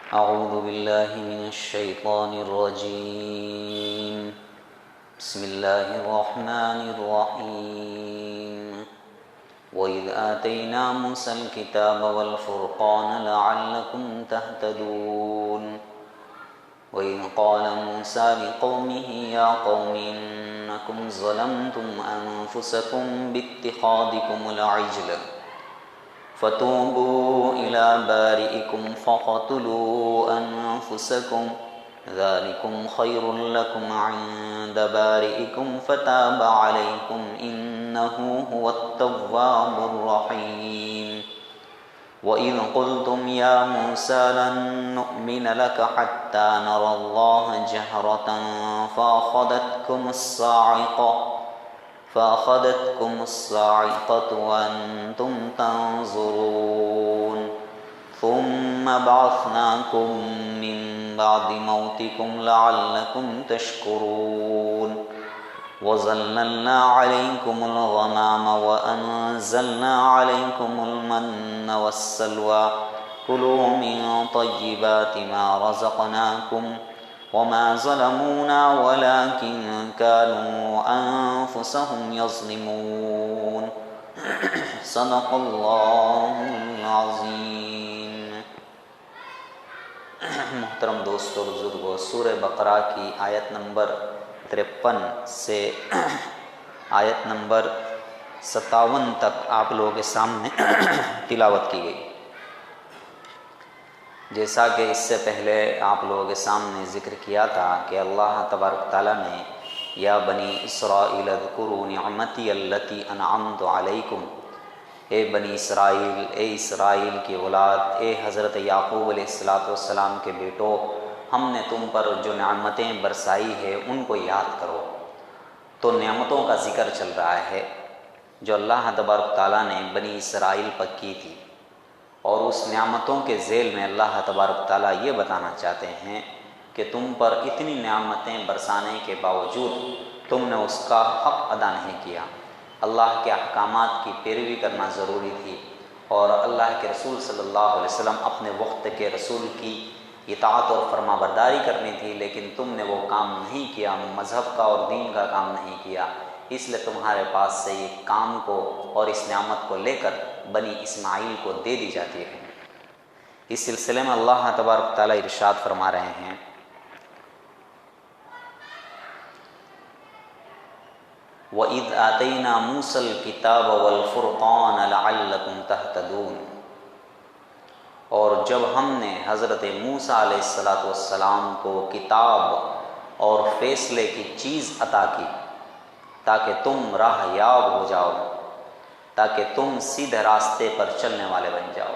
أعوذ بالله من الشيطان الرجيم. بسم الله الرحمن الرحيم. وإذ آتينا موسى الكتاب والفرقان لعلكم تهتدون. وإذ قال موسى لقومه يا قوم إنكم ظلمتم أنفسكم باتخاذكم العجل فتوبوا إلى بارئكم فاقتلوا أنفسكم ذلكم خير لكم عند بارئكم فتاب عليكم إنه هو التواب الرحيم. وإذ قلتم يا موسى لن نؤمن لك حتى نرى الله جهرة فأخذتكم الصاعقة وأنتم تنظرون ثم بعثناكم من بعد موتكم لعلكم تشكرون. وظللنا عليكم الغمام وأنزلنا عليكم المن والسلوى كلوا من طيبات ما رزقناكم وما ظلمونا ولكن كانوا أنفسهم يظلمون. صدق اللہ العظیم. محترم دوستو اور بزرگو، سورہ بقرہ کی آیت نمبر 53 سے آیت نمبر 57 تک آپ لوگوں کے سامنے تلاوت کی گئی. جیسا کہ اس سے پہلے آپ لوگوں کے سامنے ذکر کیا تھا کہ اللہ تبارک تعالیٰ نے یا بنی اسرائیل اذکروا نعمتی التی انعمت علیکم، اے بنی اسرائیل، اے اسرائیل کی اولاد، اے حضرت یعقوب علیہ السلام کے بیٹو، ہم نے تم پر جو نعمتیں برسائی ہے ان کو یاد کرو. تو نعمتوں کا ذکر چل رہا ہے جو اللہ تبارک تعالیٰ نے بنی اسرائیل پر کی تھی، اور اس نعمتوں کے ذیل میں اللہ تبارک تعالیٰ یہ بتانا چاہتے ہیں کہ تم پر اتنی نعمتیں برسانے کے باوجود تم نے اس کا حق ادا نہیں کیا. اللہ کے احکامات کی پیروی کرنا ضروری تھی، اور اللہ کے رسول صلی اللہ علیہ وسلم اپنے وقت کے رسول کی اطاعت اور فرما برداری کرنی تھی، لیکن تم نے وہ کام نہیں کیا، مذہب کا اور دین کا کام نہیں کیا. اس لیے تمہارے پاس سے یہ کام کو اور اس نعمت کو لے کر بنی اسماعیل کو دے دی جاتی ہے. اس سلسلے میں اللہ تبارک تعالیٰ ارشاد فرما رہے ہیں وَإِذْ آتَيْنَا مُوسَى الْكِتَابَ وَالْفُرْقَانَ لَعَلَّكُمْ تَهْتَدُونَ. اور جب ہم نے حضرت موسیٰ علیہ السلام کو کتاب اور فیصلے کی چیز عطا کی تاکہ تم راہ یاب ہو جاؤ، تاکہ تم سیدھے راستے پر چلنے والے بن جاؤ.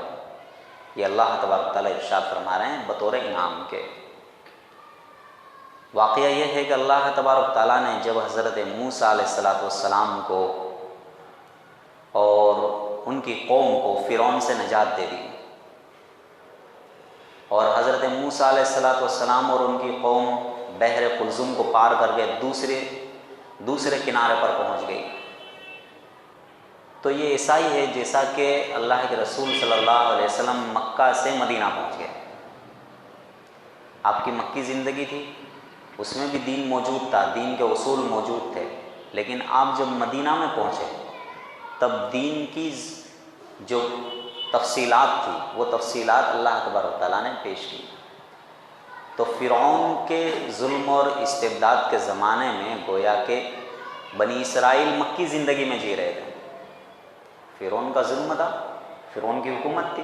یہ اللہ تبارک تعالیٰ ارشاد فرما رہے ہیں بطور انعام کے. واقعہ یہ ہے کہ اللہ تبارک تعالیٰ نے جب حضرت موسیٰ علیہ السلام کو اور ان کی قوم کو فرعون سے نجات دے دی، اور حضرت موسیٰ علیہ السلام اور ان کی قوم بحر قلزم کو پار کر کے دوسرے کنارے پر پہنچ گئی، تو یہ ایسا ہی ہے جیسا کہ اللہ کے رسول صلی اللہ علیہ وسلم مکہ سے مدینہ پہنچ گئے. آپ کی مکی زندگی تھی، اس میں بھی دین موجود تھا، دین کے اصول موجود تھے، لیکن آپ جب مدینہ میں پہنچے تب دین کی جو تفصیلات تھی وہ تفصیلات اللہ تبارک تعالیٰ نے پیش کی. تو فرعون کے ظلم اور استبداد کے زمانے میں گویا کہ بنی اسرائیل مکی زندگی میں جی رہے تھے. فرعون کا ظلم تھا، فرعون کی حکومت تھی.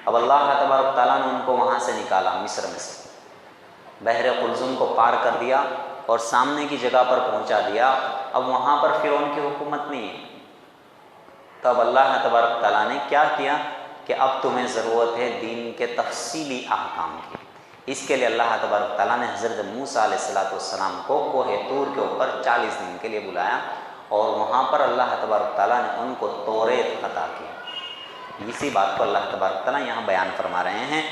اب اللہ تبارک تعالیٰ نے ان کو وہاں سے نکالا، مصر میں سے بحر قلزم کو پار کر دیا اور سامنے کی جگہ پر پہنچا دیا. اب وہاں پر فرعون کی حکومت نہیں ہے. تب اللہ تبارک تعالیٰ نے کیا کیا کہ اب تمہیں ضرورت ہے دین کے تفصیلی احکام کی. اس کے لیے اللہ تبارک تعالیٰ نے حضرت موسیٰ علیہ السلام کو کوہ طور کے اوپر 40 دن کے لیے بلایا، اور وہاں پر اللہ تبارک تعالیٰ نے ان کو توریت عطا کی. اسی بات کو اللہ تبارک تعالیٰ یہاں بیان فرما رہے ہیں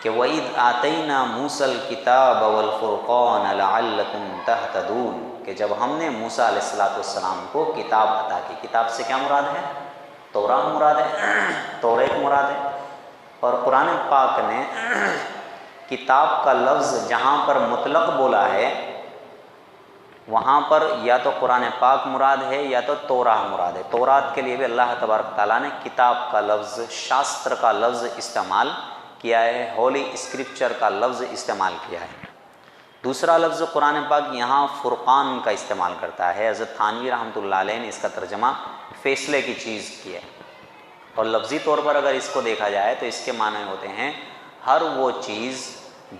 کہ وَإِذْ آتَيْنَا مُوسَى الْكِتَابَ وَالْفُرْقَانَ لَعَلَّكُمْ تَهْتَدُونَ، کہ جب ہم نے موسیٰ علیہ السلام کو کتاب عطا کی. کتاب سے کیا مراد ہے؟ توراہ مراد ہے، توریت مراد ہے. اور قرآن پاک نے کتاب کا لفظ جہاں پر مطلق بولا ہے وہاں پر یا تو قرآن پاک مراد ہے یا تو توراہ مراد ہے۔ تورات کے لیے بھی اللہ تبارک تعالیٰ نے کتاب کا لفظ، شاستر کا لفظ استعمال کیا ہے، ہولی اسکرپچر کا لفظ استعمال کیا ہے۔ دوسرا لفظ قرآن پاک یہاں فرقان کا استعمال کرتا ہے۔ حضرت تھانوی رحمۃ اللہ علیہ نے اس کا ترجمہ فیصلے کی چیز کیا ہے، اور لفظی طور پر اگر اس کو دیکھا جائے تو اس کے معنی ہوتے ہیں ہر وہ چیز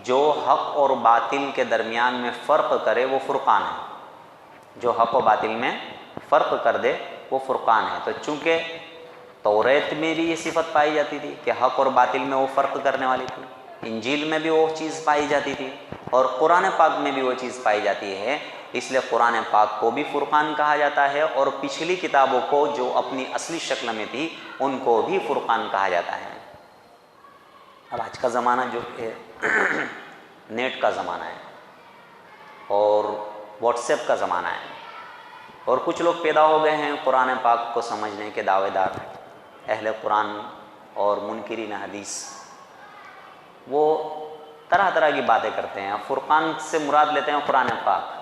جو حق اور باطل کے درمیان میں فرق کرے وہ فرقان ہے، جو حق و باطل میں فرق کر دے وہ فرقان ہے۔ تو چونکہ توریت میں بھی یہ صفت پائی جاتی تھی کہ حق اور باطل میں وہ فرق کرنے والی تھی، انجیل میں بھی وہ چیز پائی جاتی تھی، اور قرآن پاک میں بھی وہ چیز پائی جاتی ہے، اس لیے قرآن پاک کو بھی فرقان کہا جاتا ہے، اور پچھلی کتابوں کو جو اپنی اصلی شکل میں تھی ان کو بھی فرقان کہا جاتا ہے۔ اب آج کا زمانہ جو ہے نیٹ کا زمانہ ہے اور واٹس ایپ کا زمانہ ہے، اور کچھ لوگ پیدا ہو گئے ہیں قرآن پاک کو سمجھنے کے دعوے دار، اہل قرآن اور منکرین حدیث، وہ طرح طرح کی باتیں کرتے ہیں۔ فرقان سے مراد لیتے ہیں قرآن پاک،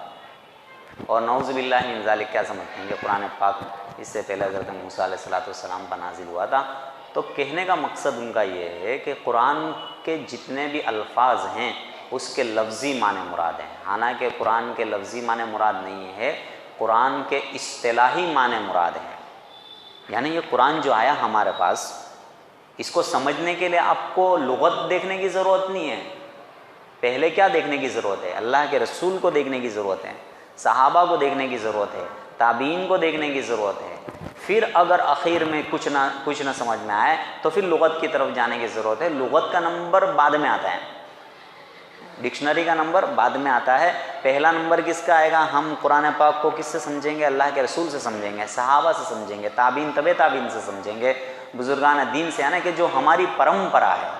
اور نعوذ باللہ من ذالک کیا سمجھتے ہیں کہ قرآن پاک اس سے پہلے حضرت موسیٰ علیہ السلام پر نازل ہوا تھا۔ تو کہنے کا مقصد ان کا یہ ہے کہ قرآن کے جتنے بھی الفاظ ہیں اس کے لفظی معنی مراد ہیں، حالانکہ قرآن کے لفظی معنی مراد نہیں ہے، قرآن کے اصطلاحی معنی مراد ہیں۔ یعنی یہ قرآن جو آیا ہمارے پاس، اس کو سمجھنے کے لیے آپ کو لغت دیکھنے کی ضرورت نہیں ہے۔ پہلے کیا دیکھنے کی ضرورت ہے؟ اللہ کے رسول کو دیکھنے کی ضرورت ہے، صحابہ کو دیکھنے کی ضرورت ہے، تابعین کو دیکھنے کی ضرورت ہے۔ پھر اگر آخر میں کچھ نہ سمجھ میں آئے تو پھر لغت کی طرف جانے کی ضرورت ہے۔ لغت کا نمبر بعد میں آتا ہے، ڈکشنری کا نمبر بعد میں آتا ہے۔ پہلا نمبر کس کا آئے گا؟ ہم قرآن پاک کو کس سے سمجھیں گے؟ اللہ کے رسول سے سمجھیں گے، صحابہ سے سمجھیں گے، تابعین تبع تابعین سے سمجھیں گے، بزرگان دین سے، یعنی کہ جو ہماری پرمپرا ہے،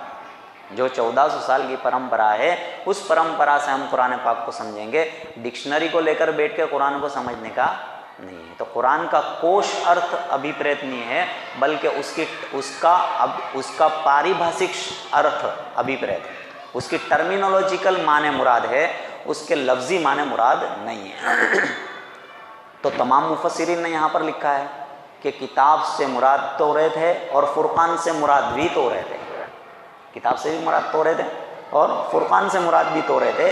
جو 1400 سال کی پرمپرا ہے، اس پرمپرا سے ہم قرآن پاک کو سمجھیں گے۔ ڈکشنری کو لے کر بیٹھ کے قرآن کو سمجھنے کا نہیں ہے۔ تو قرآن کا کوش ارتھ ابھیپریت نہیں ہے، بلکہ اس کا پاریبھاشک ارتھ ابھیپریت ہے، اس کی ٹرمینولوجیکل معنی مراد ہے، اس کے لفظی معنی مراد نہیں ہے۔ تو تمام مفسرین نے یہاں پر لکھا ہے کہ کتاب سے مراد توریت ہے، اور فرقان سے مراد بھی توریت ہے۔ کتاب سے بھی مراد توریت ہے اور فرقان سے مراد بھی توریت ہے۔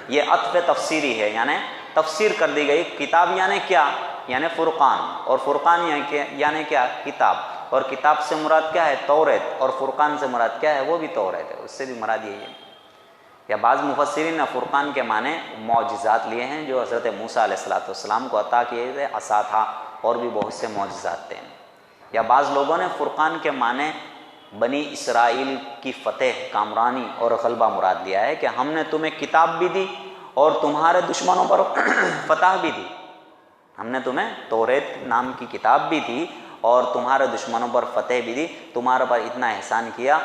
یہ عطف تفسیری ہے، یعنی تفسیر کر دی گئی۔ کتاب یعنی کیا؟ یعنی فرقان، اور فرقان یعنی کیا؟ کتاب، اور کتاب سے مراد کیا ہے؟ توریت، اور فرقان سے مراد کیا ہے؟ وہ بھی توریت ہے، اس سے بھی مراد یہی ہے۔ یا بعض مفسرین نے فرقان کے معنی معجزات لیے ہیں جو حضرت موسیٰ علیہ السلام کو عطا کیے تھے، عصا تھا، اور بھی بہت سے معجزات تھے۔ یا بعض لوگوں نے فرقان کے معنی بنی اسرائیل کی فتح، کامرانی اور غلبہ مراد لیا ہے، کہ ہم نے تمہیں کتاب بھی دی اور تمہارے دشمنوں پر فتح بھی دی۔ ہم نے تمہیں توریت نام کی کتاب بھی دی اور تمہارے دشمنوں پر فتح بھی دی، تمہارے پر اتنا احسان کیا۔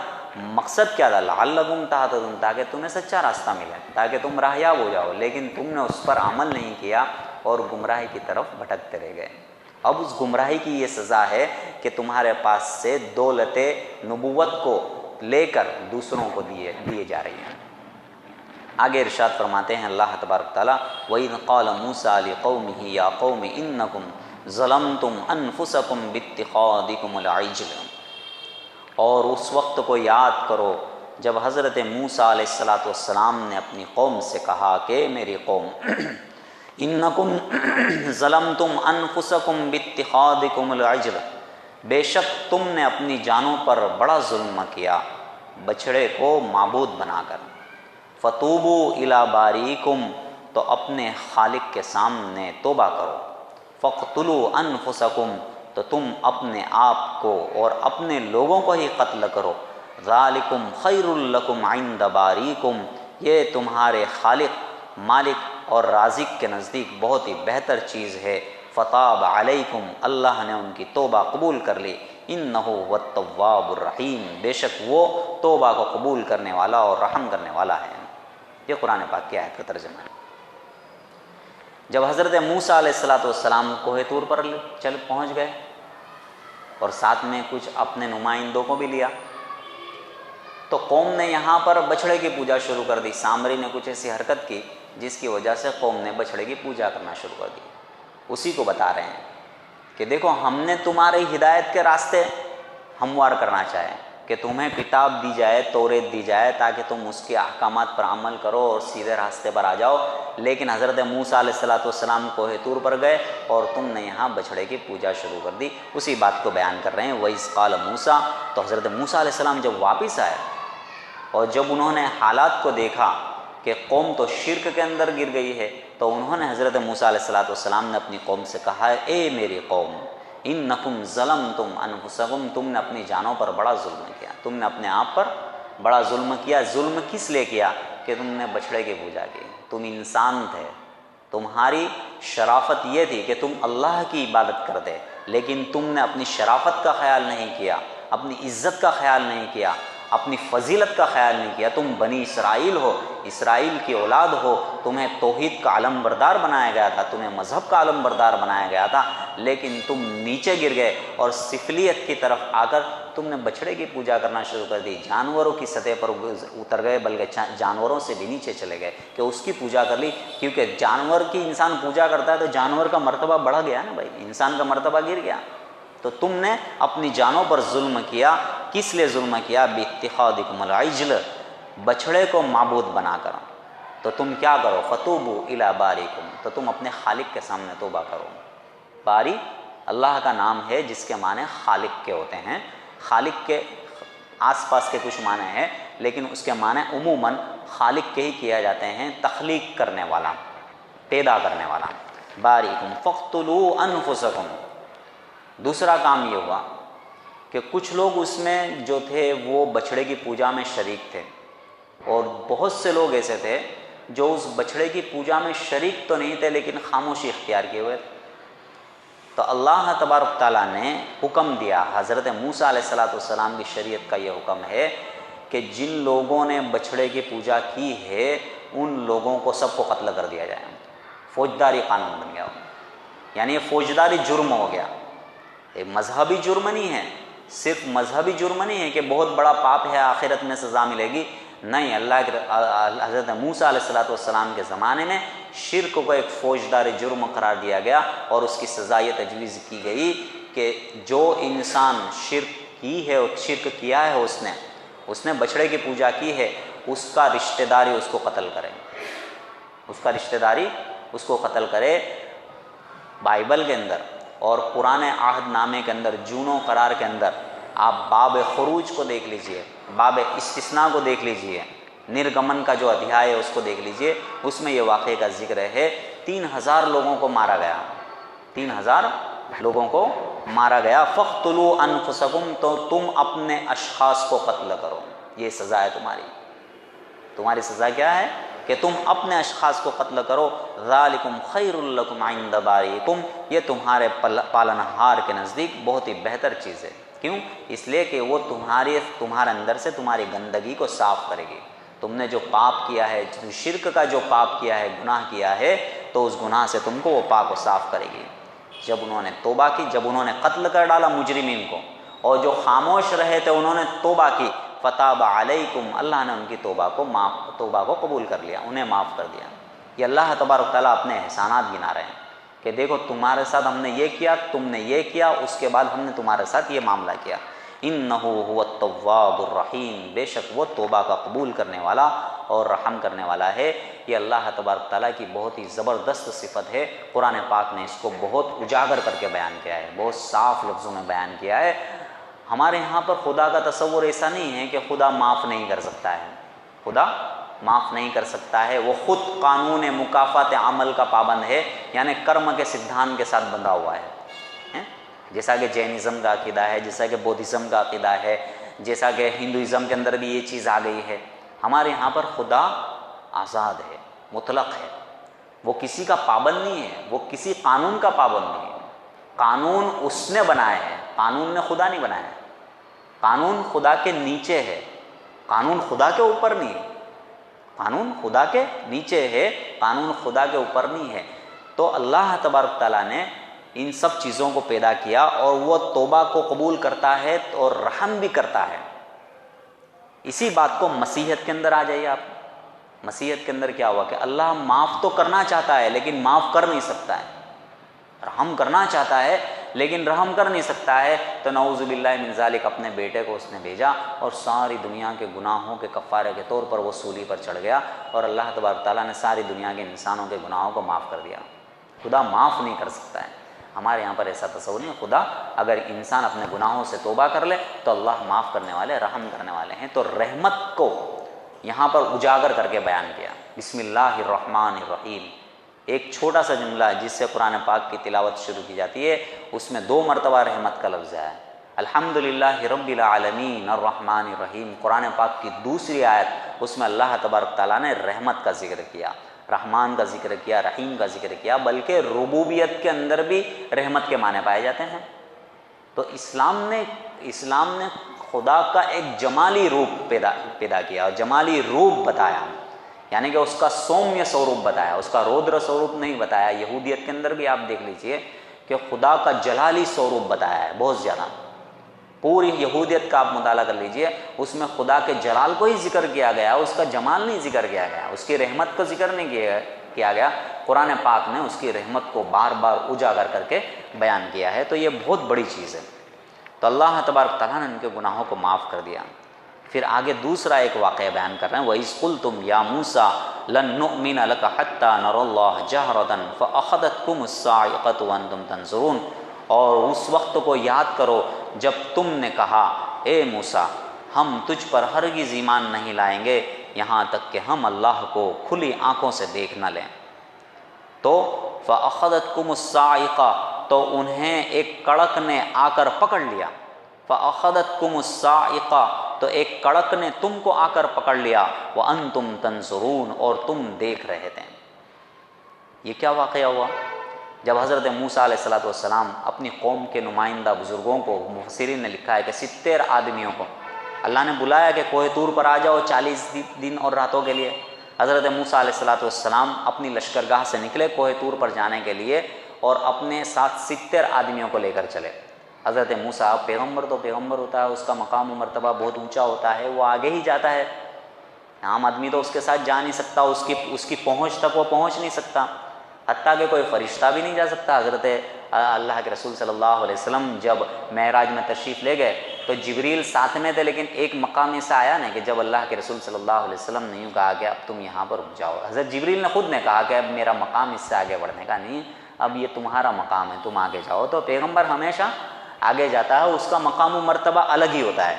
مقصد کیا تھا؟ لعلکم تہتدون، تاکہ تمہیں سچا راستہ ملے، تاکہ تم راہیاب ہو جاؤ، لیکن تم نے اس پر عمل نہیں کیا اور گمراہی کی طرف بھٹکتے رہ گئے۔ اب اس گمراہی کی یہ سزا ہے کہ تمہارے پاس سے دولت نبوت کو لے کر دوسروں کو دیے جا رہی ہیں۔ آگے ارشاد فرماتے ہیں اللہ تبارک تعالیٰ، وَإِذْ قَالَ مُوسَىٰ لِقَوْمِهِ يَا قَوْمِ إِنَّكُمْ ظَلَمْتُمْ أَنفُسَكُمْ بِاتِّخَاذِكُمُ الْعِجْلَ، اور اس وقت کو یاد کرو جب حضرت موسیٰ علیہ السلام نے اپنی قوم سے کہا کہ میری قوم، انکم ظلمتم انفسکم باتخاذکم العجل، بے شک تم نے اپنی جانوں پر بڑا ظلم کیا بچھڑے کو معبود بنا کر، فتوبوا الی باریکم، تو اپنے خالق کے سامنے توبہ کرو، فاقتلوا انفسکم، تو تم اپنے آپ کو اور اپنے لوگوں کو ہی قتل کرو، ذالکم خیر لکم عند باریکم، یہ تمہارے خالق، مالک اور رازق کے نزدیک بہت ہی بہتر چیز ہے، فتاب علیکم، اللہ نے ان کی توبہ قبول کر لی، انہ هو التواب الرحیم، بے شک وہ توبہ کو قبول کرنے والا اور رحم کرنے والا ہے۔ یہ قرآن پاک کی آیت کا ترجمہ ہے۔ جب حضرت موسیٰ علیہ السلام کوہ طور پر چل پہنچ گئے اور ساتھ میں کچھ اپنے نمائندوں کو بھی لیا، تو قوم نے یہاں پر بچھڑے کی پوجا شروع کر دی. سامری نے کچھ ایسی حرکت کی جس کی وجہ سے قوم نے بچھڑے کی پوجا کرنا شروع کر دی. اسی کو بتا رہے ہیں کہ دیکھو ہم نے تمہاری ہدایت کے راستے ہموار کرنا چاہے کہ تمہیں کتاب دی جائے، توریت دی جائے تاکہ تم اس کے احکامات پر عمل کرو اور سیدھے راستے پر آ جاؤ. لیکن حضرت موسیٰ علیہ السلام کوہ طور پر گئے اور تم نے یہاں بچھڑے کی پوجا شروع کر دی. اسی بات کو بیان کر رہے ہیں. وَإِذْ قَالَ مُوسیٰ، تو حضرت موسیٰ علیہ السلام جب واپس آئے اور جب انہوں نے حالات کو دیکھا کہ قوم تو شرک کے اندر گر گئی ہے، تو انہوں نے حضرت موسیٰ علیہ السلام نے اپنی قوم سے کہا ہے، اے میری قوم، انکم ظلمتم انفسکم، تم نے اپنی جانوں پر بڑا ظلم کیا، تم نے اپنے آپ پر بڑا ظلم کیا. ظلم کس لیے کیا؟ کہ تم نے بچھڑے کی پوجا کی. تم انسان تھے، تمہاری شرافت یہ تھی کہ تم اللہ کی عبادت کرتے، لیکن تم نے اپنی شرافت کا خیال نہیں کیا، اپنی عزت کا خیال نہیں کیا، اپنی فضیلت کا خیال نہیں کیا. تم بنی اسرائیل ہو، اسرائیل کی اولاد ہو، تمہیں توحید کا علم بردار بنایا گیا تھا، تمہیں مذہب کا علم بردار بنایا گیا تھا، لیکن تم نیچے گر گئے اور سفلیت کی طرف آ کر تم نے بچھڑے کی پوجا کرنا شروع کر دی. جانوروں کی سطح پر اتر گئے، بلکہ جانوروں سے بھی نیچے چلے گئے کہ اس کی پوجا کر لی. کیونکہ جانور کی انسان پوجا کرتا ہے تو جانور کا مرتبہ بڑھ گیا نا بھائی، انسان کا مرتبہ گر گیا. تو تم نے اپنی جانوں پر ظلم کیا. کس لیے ظلم کیا؟ باتخاذکم العجل، بچھڑے کو معبود بنا کر. تو تم کیا کرو؟ فتوبوا الی باریکم، تو تم اپنے خالق کے سامنے توبہ کرو. باری اللہ کا نام ہے جس کے معنی خالق کے ہوتے ہیں. خالق کے آس پاس کے کچھ معنی ہیں، لیکن اس کے معنی عموماً خالق کے ہی کیا جاتے ہیں. تخلیق کرنے والا، پیدا کرنے والا. باریکم فاقتلوا انفسکم. دوسرا کام یہ ہوا کہ کچھ لوگ اس میں جو تھے وہ بچھڑے کی پوجا میں شریک تھے، اور بہت سے لوگ ایسے تھے جو اس بچھڑے کی پوجا میں شریک تو نہیں تھے لیکن خاموشی اختیار کیے ہوئے تھے. تو اللہ تبارک تعالیٰ نے حکم دیا، حضرت موسیٰ علیہ السلام کی شریعت کا یہ حکم ہے کہ جن لوگوں نے بچھڑے کی پوجا کی ہے ان لوگوں کو سب کو قتل کر دیا جائے. فوجداری قانون بن گیا، یعنی یہ فوجداری جرم ہو گیا. یہ مذہبی جرم نہیں ہے، صرف مذہبی جرم نہیں ہے کہ بہت بڑا پاپ ہے آخرت میں سزا ملے گی. نہیں، اللہ کے حضرت موسیٰ علیہ السلام کے زمانے میں شرک کو ایک فوجداری جرم قرار دیا گیا، اور اس کی سزا یہ تجویز کی گئی کہ جو انسان شرک کی ہے اور شرک کیا ہے، اس نے بچھڑے کی پوجا کی ہے، اس کا رشتہ داری اس کو قتل کرے، اس کا رشتہ داری اس کو قتل کرے. بائبل کے اندر اور قرآن عہد نامے کے اندر، جونو قرار کے اندر آپ باب خروج کو دیکھ لیجئے، باب استثناء کو دیکھ لیجئے، نرگمن کا جو ادھیائے ہے اس کو دیکھ لیجئے. اس میں یہ واقعے کا ذکر ہے. 3000 لوگوں کو مارا گیا، 3000 لوگوں کو مارا گیا. فاقتلوا انفسکم، تو تم اپنے اشخاص کو قتل کرو. یہ سزا ہے تمہاری. تمہاری سزا کیا ہے؟ کہ تم اپنے اشخاص کو قتل کرو. ذالکم خیر لکم عند باریکم، یہ تمہارے پالنہار کے نزدیک بہت ہی بہتر چیز ہے. کیوں؟ اس لیے کہ وہ تمہارے اندر سے تمہاری گندگی کو صاف کرے گی. تم نے جو پاپ کیا ہے، شرک کا جو پاپ کیا ہے، گناہ کیا ہے، تو اس گناہ سے تم کو وہ پاک و صاف کرے گی. جب انہوں نے توبہ کی، جب انہوں نے قتل کر ڈالا مجرمین کو، اور جو خاموش رہے تھے انہوں نے توبہ کی، فتاب علیکم، اللہ نے ان کی توبہ کو قبول کر لیا، انہیں معاف کر دیا. یہ اللہ تبارک تعالیٰ اپنے احسانات گنا رہے ہیں کہ دیکھو تمہارے ساتھ ہم نے یہ کیا، تم نے یہ کیا، اس کے بعد ہم نے تمہارے ساتھ یہ معاملہ کیا. انہ هو التواب الرحیم، بے شک وہ توبہ کا قبول کرنے والا اور رحم کرنے والا ہے. یہ اللہ تبارک تعالیٰ کی بہت ہی زبردست صفت ہے. قرآن پاک نے اس کو بہت اجاگر کر کے بیان کیا ہے، بہت صاف لفظوں میں بیان کیا ہے. ہمارے یہاں پر خدا کا تصور ایسا نہیں ہے کہ خدا معاف نہیں کر سکتا ہے. خدا معاف نہیں کر سکتا ہے، وہ خود قانون مکافات عمل کا پابند ہے، یعنی کرم کے سدھان کے ساتھ بندھا ہوا ہے. جیسا کہ جینزم کا عقیدہ ہے، جیسا کہ بودھزم کا عقیدہ ہے، جیسا کہ ہندوازم کے اندر بھی یہ چیز آ گئی ہے. ہمارے یہاں پر خدا آزاد ہے، مطلق ہے، وہ کسی کا پابند نہیں ہے، وہ کسی قانون کا پابند نہیں ہے. قانون اس نے بنایا ہے، قانون نے خدا نہیں بنایا ہے. قانون خدا کے نیچے ہے، قانون خدا کے اوپر نہیں ہے. قانون خدا کے نیچے ہے، قانون خدا کے اوپر نہیں ہے. تو اللہ تبارک تعالیٰ نے ان سب چیزوں کو پیدا کیا، اور وہ توبہ کو قبول کرتا ہے اور رحم بھی کرتا ہے. اسی بات کو مسیحیت کے اندر آ جائیے آپ. مسیحیت کے اندر کیا ہوا کہ اللہ معاف تو کرنا چاہتا ہے لیکن معاف کر نہیں سکتا ہے، رحم کرنا چاہتا ہے لیکن رحم کر نہیں سکتا ہے. تو نعوذ باللہ من ذالک اپنے بیٹے کو اس نے بھیجا اور ساری دنیا کے گناہوں کے کفارے کے طور پر وہ سولی پر چڑھ گیا اور اللہ تبارک تعالیٰ نے ساری دنیا کے انسانوں کے گناہوں کو معاف کر دیا. خدا معاف نہیں کر سکتا ہے. ہمارے یہاں پر ایسا تصور نہیں. خدا اگر انسان اپنے گناہوں سے توبہ کر لے تو اللہ معاف کرنے والے، رحم کرنے والے ہیں. تو رحمت کو یہاں پر اجاگر کر کے بیان کیا. بسم اللہ الرحمن الرحیم ایک چھوٹا سا جملہ ہے جس سے قرآن پاک کی تلاوت شروع کی جاتی ہے، اس میں 2 مرتبہ رحمت کا لفظ ہے. الحمدللہ رب العالمین الرحمن الرحیم قرآن پاک کی دوسری آیت، اس میں اللہ تبارک تعالیٰ نے رحمت کا ذکر کیا، رحمان کا ذکر کیا، رحیم کا ذکر کیا، بلکہ ربوبیت کے اندر بھی رحمت کے معنی پائے جاتے ہیں. تو اسلام نے خدا کا ایک جمالی روپ پیدا کیا اور جمالی روپ بتایا، یعنی کہ اس کا سومیہ سوروپ بتایا، اس کا رودر سوروپ نہیں بتایا. یہودیت کے اندر بھی آپ دیکھ لیجئے کہ خدا کا جلالی سوروپ بتایا ہے بہت زیادہ. پوری یہودیت کا آپ مطالعہ کر لیجئے، اس میں خدا کے جلال کو ہی ذکر کیا گیا، اس کا جمال نہیں ذکر کیا گیا، اس کی رحمت کو ذکر نہیں کیا گیا. قرآن پاک نے اس کی رحمت کو بار بار اجاگر کر کے بیان کیا ہے. تو یہ بہت بڑی چیز ہے. تو اللہ تبارک تعالیٰ نے ان کے گناہوں کو معاف کر دیا. پھر آگے دوسرا ایک واقعہ بیان کر رہے ہیں. وَإِذْ قُلْتُمْ يَا مُوسَىٰ لَن نُؤْمِنَ لَكَ حَتَّىٰ نَرَى اللَّهَ جَهْرَةً فَأَخَذَتْكُمُ الصَّاعِقَةُ وَأَنْتُمْ تَنظُرُونَ. اور اس وقت کو یاد کرو جب تم نے کہا اے موسیٰ ہم تجھ پر ہرگز ایمان نہیں لائیں گے یہاں تک کہ ہم اللہ کو کھلی آنکھوں سے دیکھ نہ لیں. تو فَأَخَذَتْكُمُ الصَّاعِقَةُ تو انہیں ایک کڑک نے آ کر پکڑ لیا. فَأَخَذَتْكُمُ الصَّاعِقَةُ تو ایک کڑک نے تم کو آ کر پکڑ لیا. وَأَنْتُمْ تَنظُرُونَ اور تم دیکھ رہے تھے. یہ کیا واقعہ ہوا؟ جب حضرت موسیٰ علیہ السلام اپنی قوم کے نمائندہ بزرگوں کو، مفسرین نے لکھا ہے کہ 70 آدمیوں کو اللہ نے بلایا کہ کوہ طور پر آ جاؤ 40 دن اور راتوں کے لیے. حضرت موسیٰ علیہ السلام اپنی لشکرگاہ سے نکلے کوہ طور پر جانے کے لیے اور اپنے ساتھ 70 آدمیوں کو لے کر چلے. حضرت موسیٰ پیغمبر تو پیغمبر ہوتا ہے، اس کا مقام و مرتبہ بہت اونچا ہوتا ہے، وہ آگے ہی جاتا ہے. عام آدمی تو اس کے ساتھ جا نہیں سکتا، اس کی پہنچ تک وہ پہنچ نہیں سکتا، حتیٰ کہ کوئی فرشتہ بھی نہیں جا سکتا. حضرت اللہ کے رسول صلی اللہ علیہ وسلم جب معراج میں تشریف لے گئے تو جبریل ساتھ میں تھے، لیکن ایک مقام ایسا آیا نا کہ جب اللہ کے رسول صلی اللہ علیہ وسلم نے یوں کہا کہ اب تم یہاں پر رک جاؤ. حضرت جبریل نے خود نے کہا کہ اب میرا مقام اس سے آگے بڑھنے کا نہیں، اب یہ تمہارا مقام ہے، تم آگے جاؤ. تو پیغمبر ہمیشہ آگے جاتا ہے، اس کا مقام و مرتبہ الگ ہی ہوتا ہے،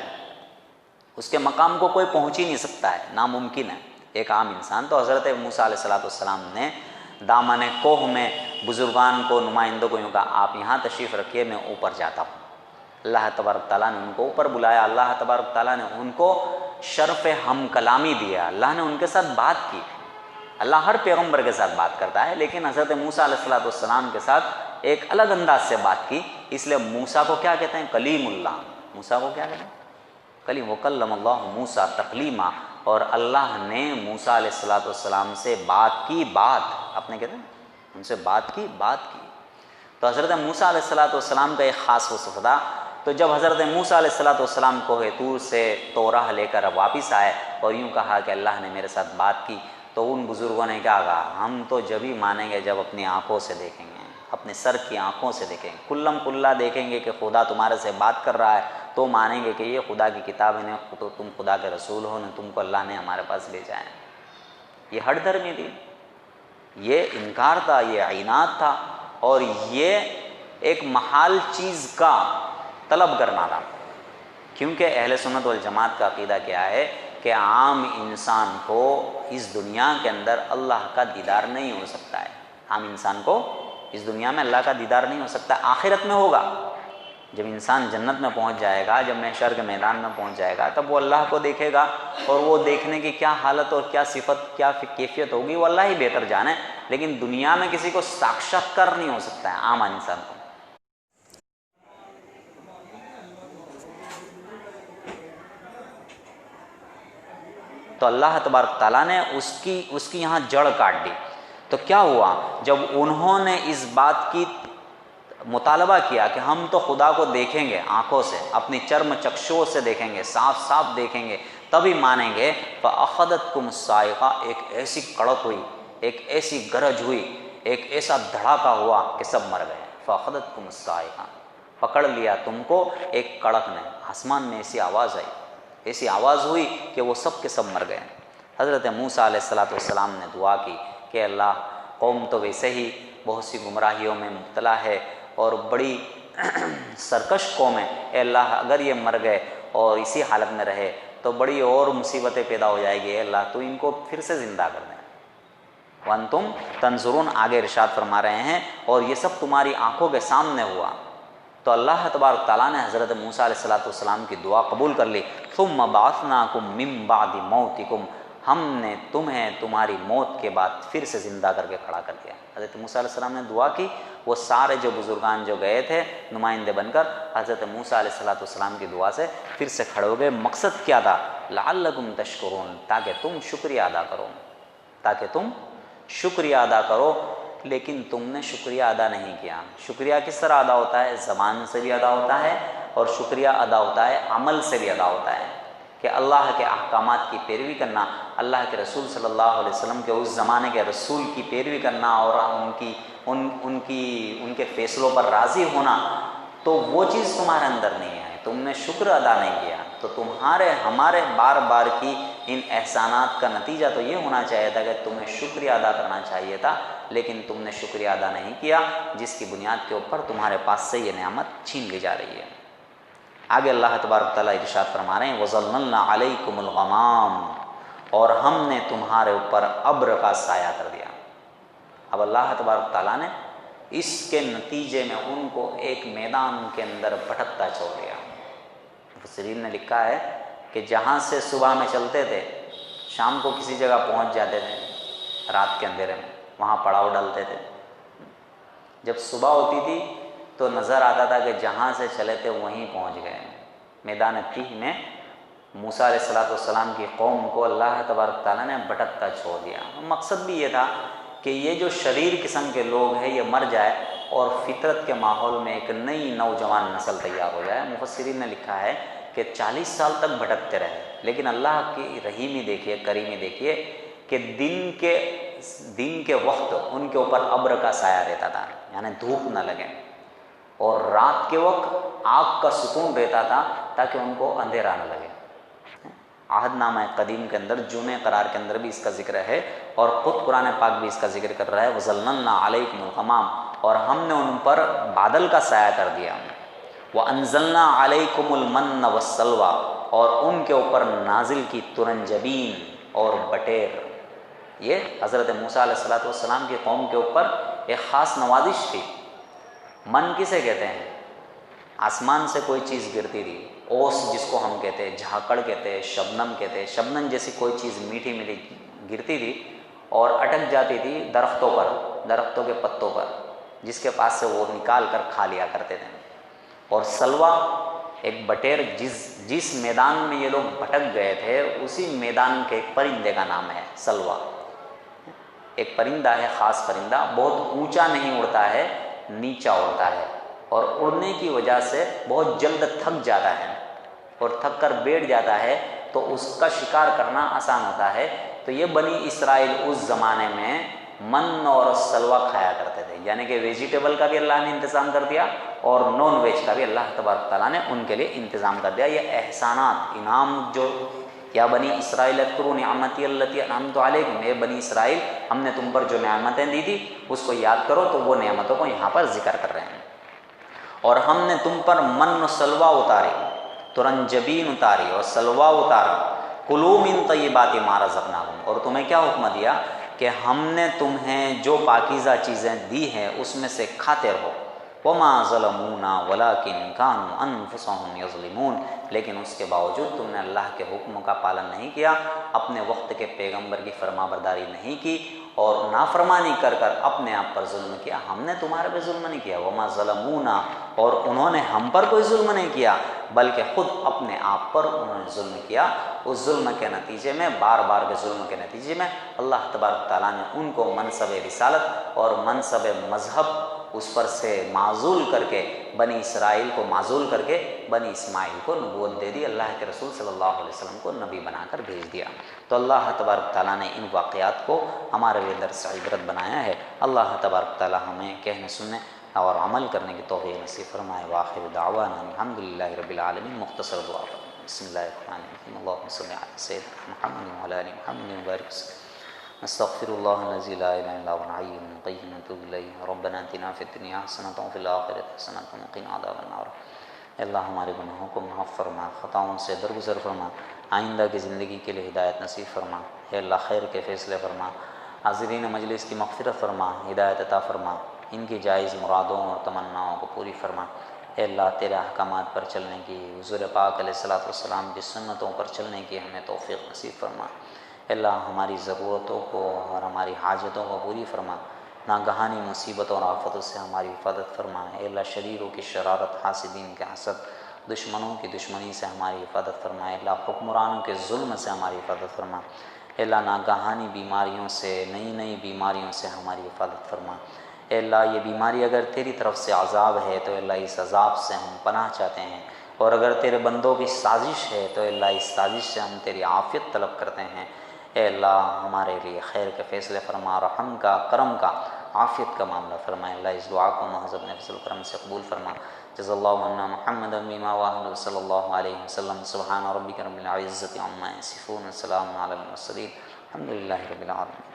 اس کے مقام کو کوئی پہنچ ہی نہیں سکتا ہے، ناممکن ہے ایک عام انسان. تو حضرت موسیٰ علیہ السلام نے دامن کوہ میں بزرگان کو، نمائندوں کو یوں کہا آپ یہاں تشریف رکھیے، میں اوپر جاتا ہوں. اللہ تبارک تعالیٰ نے ان کو اوپر بلایا. اللہ تبارک تعالیٰ نے ان کو شرف ہم کلامی دیا، اللہ نے ان کے ساتھ بات کی. اللہ ہر پیغمبر کے ساتھ بات کرتا ہے، لیکن حضرت موسیٰ علیہ السلام کے ساتھ ایک الگ انداز سے بات کی. اس لیے موسیٰ کو کیا کہتے ہیں؟ کلیم اللہ. موسیٰ کو کیا کہتے ہیں؟ کلیم. وکلم اللہ موسیٰ تکلیما. اور اللہ نے موسیٰ علیہ السلام سے بات کی، اپنے کہتے ہیں ان سے بات کی. تو حضرت موسیٰ علیہ السلام کا ایک خاص وصف تھا. تو جب حضرت موسیٰ علیہ السلام کوہ طور سے توراہ لے کر واپس آئے اور یوں کہا کہ اللہ نے میرے ساتھ بات کی، تو ان بزرگوں نے کیا کہا؟ ہم تو جب ہی مانیں گے جب اپنی آنکھوں سے دیکھیں گے، اپنے سر کی آنکھوں سے دیکھیں گے، کلم کلا دیکھیں گے کہ خدا تمہارے سے بات کر رہا ہے، تو مانیں گے کہ یہ خدا کی کتاب ہے، تو تم خدا کے رسول ہو، تم کو اللہ نے ہمارے پاس بھیجا ہے. یہ ہٹ دھرمی تھی، یہ انکار تھا، یہ عناد تھا، اور یہ ایک محال چیز کا طلب کرنا تھا. کیونکہ اہل سنت والجماعت کا عقیدہ کیا ہے کہ عام انسان کو اس دنیا کے اندر اللہ کا دیدار نہیں ہو سکتا ہے. عام انسان کو اس دنیا میں اللہ کا دیدار نہیں ہو سکتا، آخرت میں ہوگا. جب انسان جنت میں پہنچ جائے گا، جب محشر کے میدان میں پہنچ جائے گا، تب وہ اللہ کو دیکھے گا، اور وہ دیکھنے کی کیا حالت اور کیا صفت، کیا کیفیت ہوگی وہ اللہ ہی بہتر جانے. لیکن دنیا میں کسی کو ساکشاتکار نہیں ہو سکتا ہے عام انسان کو. تو اللہ تبارک تعالیٰ نے اس کی یہاں جڑ کاٹ دی. تو کیا ہوا؟ جب انہوں نے اس بات کی مطالبہ کیا کہ ہم تو خدا کو دیکھیں گے آنکھوں سے، اپنی چرم چکشوں سے دیکھیں گے، صاف صاف دیکھیں گے، تبھی مانیں گے۔ فَأَخَذَتْكُمُ الصَّاعِقَةُ، ایک ایسی کڑک ہوئی، ایک ایسی گرج ہوئی، ایک ایسا دھڑاکہ ہوا کہ سب مر گئے۔ فَأَخَذَتْكُمُ الصَّاعِقَةُ، پکڑ لیا تم کو ایک کڑک نے، آسمان میں ایسی آواز آئی، ایسی آواز ہوئی کہ وہ سب کے سب مر گئے۔ حضرت موسیٰ علیہ السلام نے دعا کی کہ اللہ، قوم تو ویسے ہی بہت سی گمراہیوں میں مبتلا ہے اور بڑی سرکش قوم ہے، اے اللہ اگر یہ مر گئے اور اسی حالت میں رہے تو بڑی اور مصیبتیں پیدا ہو جائے گی، اے اللہ تو ان کو پھر سے زندہ کر دیں۔ وَأَنْتُمْ تَنْظُرُونَ، آگے ارشاد فرما رہے ہیں اور یہ سب تمہاری آنکھوں کے سامنے ہوا۔ تو اللہ تبارک تعالیٰ نے حضرت موسیٰ علیہ السلام کی دعا قبول کر لی۔ ثُمَّ بَعَثْنَاكُم مِّن بَعْدِ مَوْتِكُمْ، ہم نے تمہیں تمہاری موت کے بعد پھر سے زندہ کر کے کھڑا کر دیا۔ حضرت موسیٰ علیہ السلام نے دعا کی، وہ سارے جو بزرگان جو گئے تھے نمائندے بن کر حضرت موسیٰ علیہ السلام کی دعا سے پھر سے کھڑے ہو گئے۔ مقصد کیا تھا؟ لعلکم تشکرون، تاکہ تم شکریہ ادا کرو، تاکہ تم شکریہ ادا کرو۔ لیکن تم نے شکریہ ادا نہیں کیا۔ شکریہ کس طرح ادا ہوتا ہے؟ زبان سے بھی ادا ہوتا ہے اور شکریہ ادا ہوتا ہے عمل سے بھی ادا ہوتا ہے، کہ اللہ کے احکامات کی پیروی کرنا، اللہ کے رسول صلی اللہ علیہ وسلم کے اس زمانے کے رسول کی پیروی کرنا اور ان کے فیصلوں پر راضی ہونا، تو وہ چیز تمہارے اندر نہیں ہے، تم نے شکر ادا نہیں کیا۔ تو ہمارے بار بار کی ان احسانات کا نتیجہ تو یہ ہونا چاہیے تھا کہ تمہیں شکریہ ادا کرنا چاہیے تھا، لیکن تم نے شکریہ ادا نہیں کیا، جس کی بنیاد کے اوپر تمہارے پاس سے یہ نعمت چھین لی جا رہی ہے۔ آگے اللہ تبارک تعالیٰ ارشاد فرما رہے ہیں وَظَلَّلْنَا عَلَيْكُمُ الْغَمَامَ، اور ہم نے تمہارے اوپر ابر کا سایہ کر دیا۔ اب اللہ تبارک تعالیٰ نے اس کے نتیجے میں ان کو ایک میدان کے اندر بھٹکتا چھوڑ دیا۔ مفسرین نے لکھا ہے کہ جہاں سے صبح میں چلتے تھے، شام کو کسی جگہ پہنچ جاتے تھے رات کے اندھیرے میں، وہاں پڑاؤ ڈالتے تھے۔ جب صبح ہوتی تھی تو نظر آتا تھا کہ جہاں سے چلے تھے وہیں پہنچ گئے۔ میدان تیہ میں موسیٰ علیہ السلام کی قوم کو اللہ تبارک تعالیٰ نے بھٹکتا چھوڑ دیا۔ مقصد بھی یہ تھا کہ یہ جو شریر قسم کے لوگ ہیں یہ مر جائے اور فطرت کے ماحول میں ایک نئی نوجوان نسل تیار ہو جائے۔ مفسرین نے لکھا ہے کہ 40 سال تک بھٹکتے رہے، لیکن اللہ کی رحیمی دیکھیے، کریمی دیکھیے کہ دن کے وقت ان کے اوپر ابر کا سایہ رہتا تھا، یعنی دھوپ نہ لگے، اور رات کے وقت آگ کا سکون رہتا تھا تاکہ ان کو اندھیرا نہ لگے۔ عہد نامہ قدیم کے اندر جمعہ قرار کے اندر بھی اس کا ذکر ہے، اور خود قرآن پاک بھی اس کا ذکر کر رہا ہے وَظَلَّلْنَا عَلَيْكُمُ الْغَمَامَ، اور ہم نے ان پر بادل کا سایہ کر دیا۔ وَأَنزَلْنَا عَلَيْكُمُ الْمَنَّ وَالسَّلْوَىٰ، اور ان کے اوپر نازل کی ترنجبین اور بٹیر۔ یہ حضرت موسیٰ علیہ السلام کی قوم کے اوپر ایک خاص نوازش تھی۔ من کسے کہتے ہیں؟ آسمان سے کوئی چیز گرتی تھی، اوس جس کو ہم کہتے ہیں، جھاکڑ کہتے ہیں، شبنم کہتے ہیں، شبنم جیسی کوئی چیز میٹھی میٹھی گرتی تھی اور اٹک جاتی تھی درختوں پر، درختوں کے پتوں پر، جس کے پاس سے وہ نکال کر کھا لیا کرتے تھے۔ اور سلوا ایک بٹیر، جس میدان میں یہ لوگ بھٹک گئے تھے اسی میدان کے ایک پرندے کا نام ہے سلوا۔ ایک پرندہ ہے، خاص پرندہ، بہت اونچا نہیں اڑتا ہے، نیچا اڑتا ہے، اور اڑنے کی وجہ سے بہت جلد تھک جاتا ہے، اور تھک کر بیٹھ جاتا ہے تو اس کا شکار کرنا آسان ہوتا ہے۔ تو یہ بنی اسرائیل اس زمانے میں من اور سلوا کھایا کرتے تھے، یعنی کہ ویجیٹیبل کا بھی اللہ نے انتظام کر دیا اور نان ویج کا بھی اللہ تبارک تعالیٰ نے ان کے لیے انتظام کر دیا۔ یہ احسانات، انعام، جو یا بنی اسرائیل اذکروا نعمتی التی انعمت علیکم، اے بنی اسرائیل ہم نے تم پر جو نعمتیں دی تھی اس کو یاد کرو، تو وہ نعمتوں کو یہاں پر ذکر کر رہے ہیں۔ اور ہم نے تم پر من و سلوا اتاری، ترنجبین اتاری اور سلوا اتارا، کلوا من طیبات ما رزقناکم، اور تمہیں کیا حکم دیا کہ ہم نے تمہیں جو پاکیزہ چیزیں دی ہیں اس میں سے کھاتے رہو۔ وما ظلمونا ولکن کانوا انفسهم یظلمون، لیکن اس کے باوجود تم نے اللہ کے حکم کا پالن نہیں کیا، اپنے وقت کے پیغمبر کی فرما برداری نہیں کی، اور نافرمانی کر کر اپنے آپ پر ظلم کیا۔ ہم نے تمہارے پہ ظلم نہیں کیا، وما ظلمونا، اور انہوں نے ہم پر کوئی ظلم نہیں کیا، بلکہ خود اپنے آپ پر انہوں نے ظلم کیا۔ اس ظلم کے نتیجے میں، بار بار کے ظلم کے نتیجے میں اللہ تبارک تعالیٰ نے ان کو منصب رسالت اور منصب مذہب اس پر سے معزول کر کے بنی اسرائیل کو معزول کر کے بنی اسماعیل کو نبوت دے دی، اللہ کے رسول صلی اللہ علیہ وسلم کو نبی بنا کر بھیج دیا۔ تو اللہ تبارک تعالیٰ نے ان واقعات کو ہمارے لیے درس عبرت بنایا ہے۔ اللہ تبارک تعالیٰ ہمیں کہنے سننے اور عمل کرنے کی توفیق نصیب فرمائے۔ وآخر دعوانا الحمد للہ رب العالمین۔ مختصر دعا فرمائے۔ بسم اللہ الرحمن الرحیم، اللہم صل علی سیدنا محمد وعلی آل محمد وبارک وسلم۔ استغفر اللہ الذی لا الہ الا هو الحی القیوم اتوب الیہ، ربنا آتنا فی الدنیا حسنۃ وفی الآخرۃ حسنۃ وقنا عذاب النار۔ اے اللہ ہمارے گناہوں کو معاف فرما، خطاؤں سے درگزر فرما، آئندہ کی زندگی کے لیے ہدایت نصیب فرما۔ اے اللہ خیر کے فیصلے فرما، حاضرین مجلس کی مغفرت فرما، ہدایت عطا فرما، ان کی جائز مرادوں اور تمناؤں کو پوری فرما۔ اے اللہ تیرے احکامات پر چلنے کی، حضور پاک علیہ الصلوۃ والسلام کی سنتوں پر چلنے کی ہمیں توفیق نصیب فرما۔ اے اللہ ہماری ضرورتوں کو اور ہماری حاجتوں کو پوری فرما، ناگہانی مصیبتوں اور آفتوں سے ہماری حفاظت فرما۔ اے اللہ شریروں کی شرارت، حاسدین کے حسد، دشمنوں کی دشمنی سے ہماری حفاظت فرما۔ اے اللہ حکمرانوں کے ظلم سے ہماری حفاظت فرما۔ اے اللہ ناگہانی بیماریوں سے، نئی بیماریوں سے ہماری حفاظت فرما۔ اے اللہ یہ بیماری اگر تیری طرف سے عذاب ہے تو اے اللہ اس عذاب سے ہم پناہ چاہتے ہیں، اور اگر تیرے بندوں کی سازش ہے تو اے اللہ اس سازش سے ہم تیری عافیت طلب کرتے ہیں۔ اے اللہ ہمارے لیے خیر کے فیصلے فرما، رحم کا، کرم کا، عافیت کا معاملہ فرما۔ اللہ اس دعا کو محض اپنے فضل و کرم سے قبول فرما۔ جزا اللہ عنا محمدا بما وعده صلی اللہ علیہ وسلم۔ سبحان ربک رب العزۃ عما یصفون، وسلام علی المرسلین، الحمد للہ رب العالمین۔